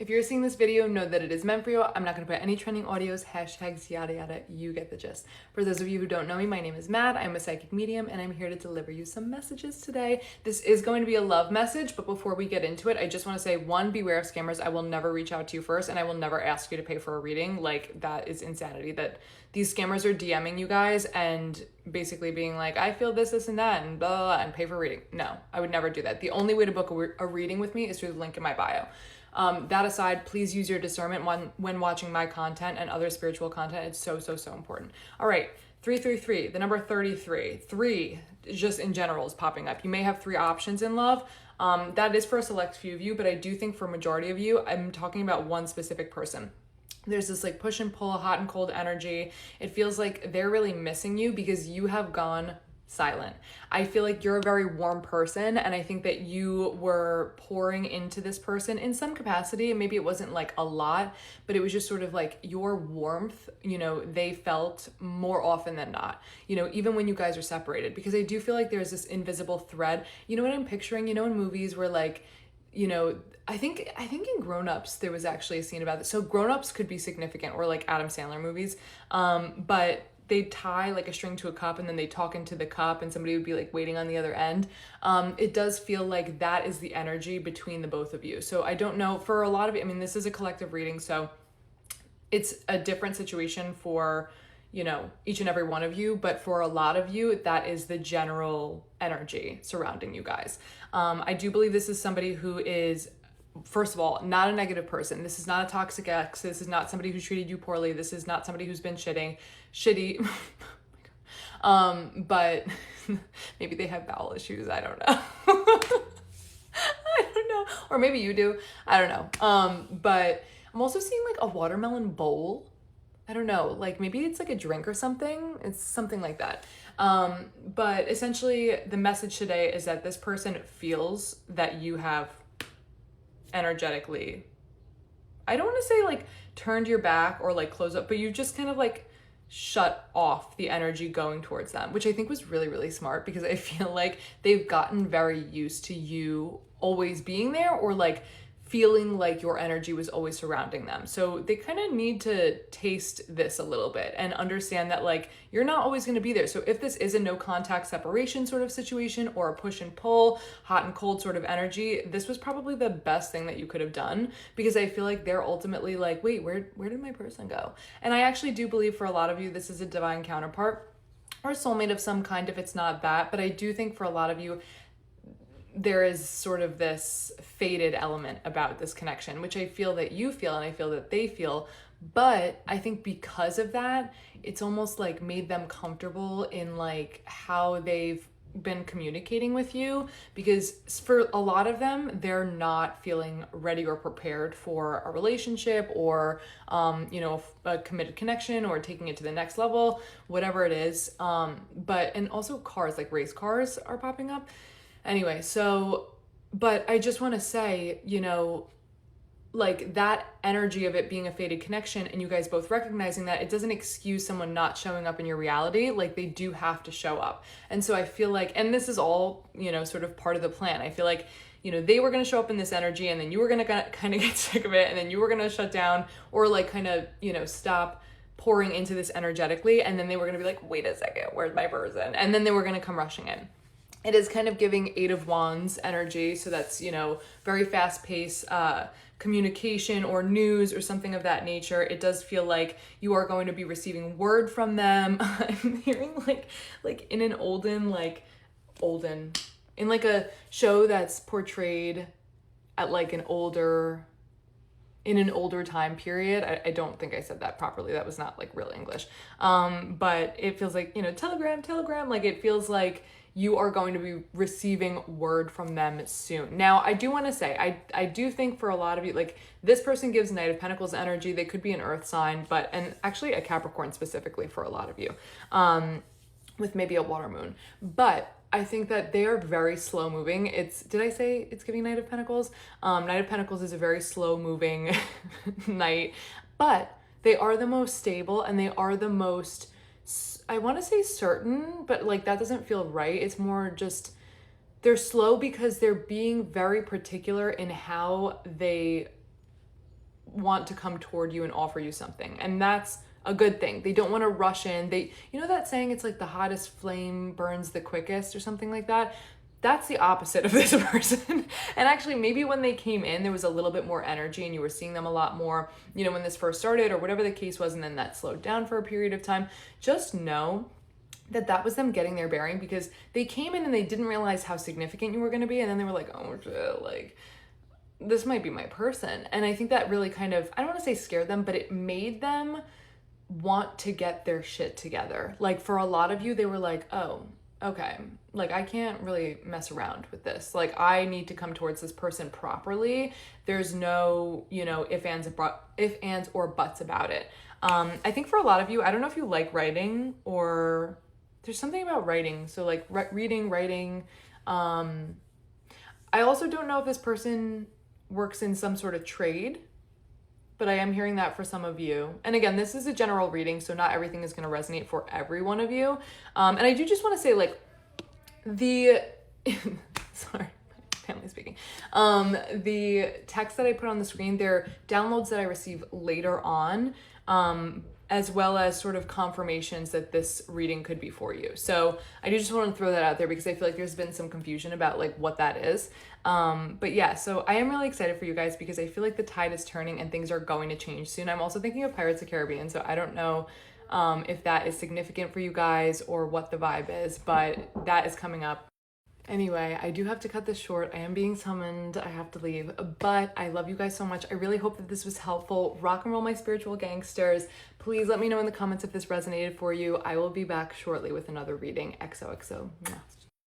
If you're seeing this video, know that it is meant for you. I'm not going to put any trending audios, hashtags, yada yada. You get the gist. For those of you who don't know me, my name is Matt. I'm a psychic medium and I'm here to deliver you some messages today. This is going to be a love message, but before we get into it, I just want to say, one, beware of scammers. I will never reach out to you first and I will never ask you to pay for a reading. Like, that is insanity that these scammers are DMing you guys and basically being like, I feel this and that and blah, blah, blah, and pay for a reading. No, I would never do that. The only way to book a reading with me is through the link in my bio. That aside, please use your discernment when watching my content and other spiritual content. It's so, so, so important. All right, 333, the number 33. 3, just in general, is popping up. You may have 3 options in love. That is for a select few of you, but I do think for a majority of you, I'm talking about one specific person. There's this like push and pull, hot and cold energy. It feels like they're really missing you because you have gone silent. I feel like you're a very warm person and I think that you were pouring into this person in some capacity. Maybe it wasn't like a lot, but it was just sort of like your warmth, you know, they felt more often than not, you know, even when you guys are separated, because I do feel like there's this invisible thread. You know what I'm picturing, you know, in movies where like, you know, I think in Grown Ups there was actually a scene about this. So Grown Ups could be significant, or like Adam Sandler movies, but they tie like a string to a cup and then they talk into the cup and somebody would be like waiting on the other end. It does feel like that is the energy between the both of you. So I don't know, for a lot of you, I mean, this is a collective reading, so it's a different situation for, you know, each and every one of you, but for a lot of you, that is the general energy surrounding you guys. I do believe this is somebody who is, first of all, not a negative person. This is not a toxic ex. This is not somebody who's treated you poorly. This is not somebody who's been shitty. But maybe they have bowel issues. I don't know. I don't know. Or maybe you do. I don't know. But I'm also seeing like a watermelon bowl. I don't know, like maybe it's like a drink or something. It's something like that. But essentially the message today is that this person feels that you have energetically, I don't want to say like turned your back or like closed up, but you just kind of like shut off the energy going towards them, which I think was really, really smart, because I feel like they've gotten very used to you always being there, or like feeling like your energy was always surrounding them. So they kind of need to taste this a little bit and understand that like you're not always going to be there. So if this is a no contact separation sort of situation, or a push and pull, hot and cold sort of energy, this was probably the best thing that you could have done, because I feel like they're ultimately like, wait, where did my person go? And I actually do believe for a lot of you, this is a divine counterpart or a soulmate of some kind, if it's not that. But I do think for a lot of you, there is sort of this faded element about this connection, which I feel that you feel and I feel that they feel. But I think because of that, it's almost like made them comfortable in like how they've been communicating with you, because for a lot of them, they're not feeling ready or prepared for a relationship, or you know, a committed connection, or taking it to the next level, whatever it is. And also cars, like race cars are popping up. Anyway, so, but I just want to say, you know, like that energy of it being a faded connection and you guys both recognizing that, it doesn't excuse someone not showing up in your reality. Like they do have to show up. And so I feel like, and this is all, you know, sort of part of the plan. I feel like, you know, they were going to show up in this energy and then you were going to kind of get sick of it, and then you were going to shut down, or like kind of, you know, stop pouring into this energetically. And then they were going to be like, wait a second, where's my person? And then they were going to come rushing in. It is kind of giving 8 of Wands energy. So that's, you know, very fast paced communication or news or something of that nature. It does feel like you are going to be receiving word from them. I'm hearing like in an olden, in like a show that's portrayed at like in an older time period. I don't think I said that properly. That was not like real English. But it feels like, you know, telegram, like it feels like you are going to be receiving word from them soon. Now, I do want to say, I do think for a lot of you, like this person gives Knight of Pentacles energy. They could be an earth sign, and actually a Capricorn specifically for a lot of you, with maybe a water moon. But I think that they are very slow moving. Did I say it's giving Knight of Pentacles? Knight of Pentacles is a very slow moving knight, but they are the most stable and they are the most, I want to say certain, but like that doesn't feel right. It's more just, they're slow because they're being very particular in how they want to come toward you and offer you something. And that's a good thing. They don't want to rush in. They, you know that saying, it's like the hottest flame burns the quickest or something like that? That's the opposite of this person. And actually, maybe when they came in, there was a little bit more energy and you were seeing them a lot more, you know, when this first started or whatever the case was, and then that slowed down for a period of time. Just know that that was them getting their bearing, because they came in and they didn't realize how significant you were going to be. And then they were like, oh shit, like, this might be my person. And I think that really kind of, I don't want to say scared them, but it made them want to get their shit together. Like, for a lot of you, they were like, oh, okay, like, I can't really mess around with this. Like, I need to come towards this person properly. There's no, you know, if, ands, or buts about it. I think for a lot of you, I don't know if you like writing, or there's something about writing. So like reading, writing. I also don't know if this person works in some sort of trade, but I am hearing that for some of you. And again, this is a general reading, so not everything is going to resonate for every one of you. And I do just want to say, like, the, sorry, family speaking. The text that I put on the screen, they're downloads that I receive later on, as well as sort of confirmations that this reading could be for you. So I do just want to throw that out there, because I feel like there's been some confusion about like what that is. But yeah, so I am really excited for you guys, because I feel like the tide is turning and things are going to change soon. I'm also thinking of Pirates of the Caribbean, so I don't know if that is significant for you guys or what the vibe is, but that is coming up. Anyway, I do have to cut this short. I am being summoned. I have to leave, but I love you guys so much. I really hope that this was helpful. Rock and roll, my spiritual gangsters. Please let me know in the comments if this resonated for you. I will be back shortly with another reading. XOXO. Mwah.